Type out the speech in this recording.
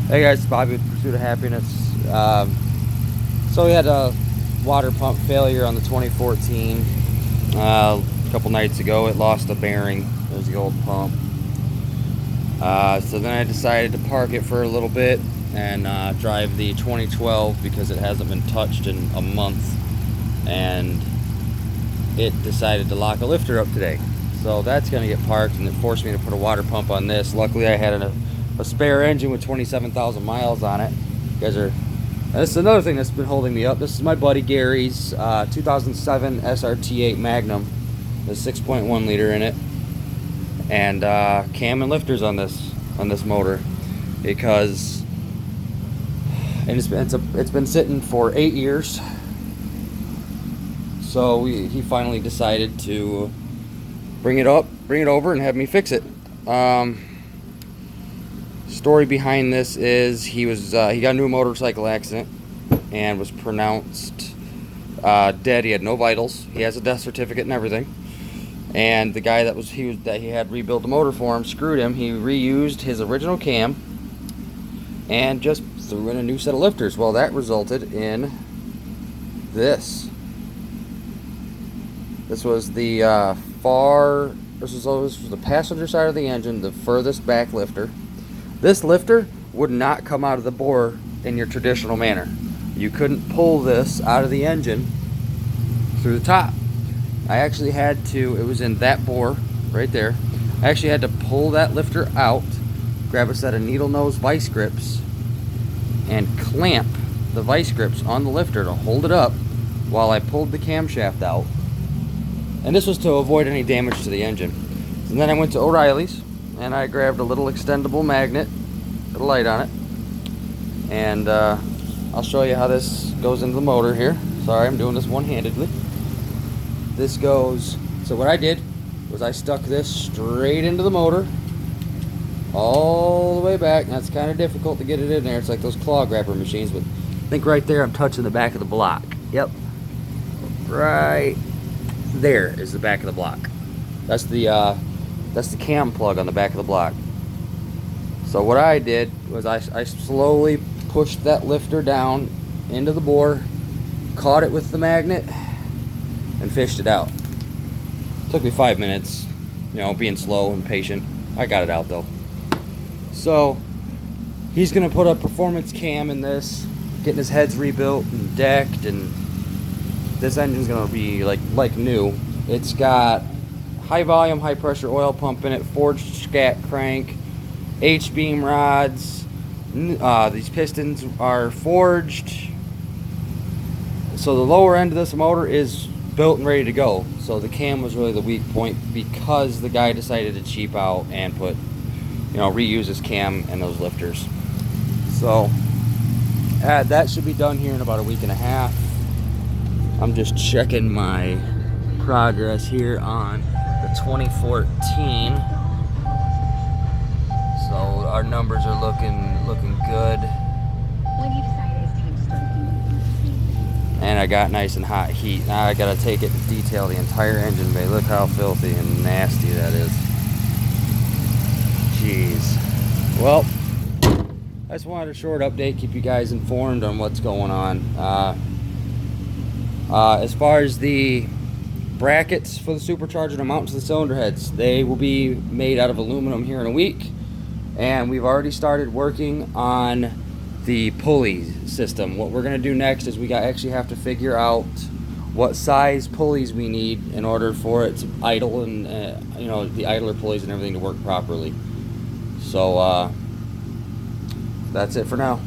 Hey guys, it's Bobby with Pursuit of Happiness. So we had a water pump failure on the 2014. A couple nights ago, it lost a bearing. There's the old pump. So then I decided to park it for a little bit and drive the 2012 because it hasn't been touched in a month. And it decided to lock a lifter up today. So that's going to get parked, and it forced me to put a water pump on this. Luckily I had a spare engine with 27,000 miles on it. You guys are, this is another thing that's been holding me up. This is my buddy Gary's 2007 SRT8 Magnum. There's 6.1 liter in it, and cam and lifters on this motor, because it's been sitting for 8 years. So he finally decided to bring it over and have me fix it. Story behind this is he got into a motorcycle accident and was pronounced dead. He had no vitals. He has a death certificate and everything. And the guy that he had rebuilt the motor for him screwed him. He reused his original cam and just threw in a new set of lifters. Well, that resulted in this. This was the this was the passenger side of the engine, the furthest back lifter. This lifter would not come out of the bore in your traditional manner. You couldn't pull this out of the engine through the top. I actually had to, it was in that bore right there. I actually had to pull that lifter out, grab a set of needle nose vice grips, and clamp the vice grips on the lifter to hold it up while I pulled the camshaft out. And this was to avoid any damage to the engine. And then I went to O'Reilly's and I grabbed a little extendable magnet with a light on it. And I'll show you how this goes into the motor here. Sorry, I'm doing this one-handedly. This goes, so what I did was I stuck this straight into the motor all the way back. Now it's kind of difficult to get it in there. It's like those claw grabber machines, but I think right there I'm touching the back of the block. Yep. Right there is the back of the block. That's the cam plug on the back of the block. So what I did was I slowly pushed that lifter down into the bore, caught it with the magnet, and fished it out. Took me 5 minutes, being slow and patient. I got it out though. So he's gonna put a performance cam in this, getting his heads rebuilt and decked, and this engine's gonna be like new. It's got high volume, high pressure oil pump in it, forged scat crank, H-beam rods. These pistons are forged. So the lower end of this motor is built and ready to go. So the cam was really the weak point because the guy decided to cheap out and reuse his cam and those lifters. So that should be done here in about a week and a half. I'm just checking my progress here on the 2014. So our numbers are looking good. And I got nice and hot heat. Now I gotta take it to detail the entire engine bay. Look how filthy and nasty that is. Jeez. Well, I just wanted a short update, keep you guys informed on what's going on. As far as the brackets for the supercharger to mount to the cylinder heads, they will be made out of aluminum here in a week, and we've already started working on the pulley system. What we're going to do next is we actually have to figure out what size pulleys we need in order for it to idle and the idler pulleys and everything to work properly. So that's it for now.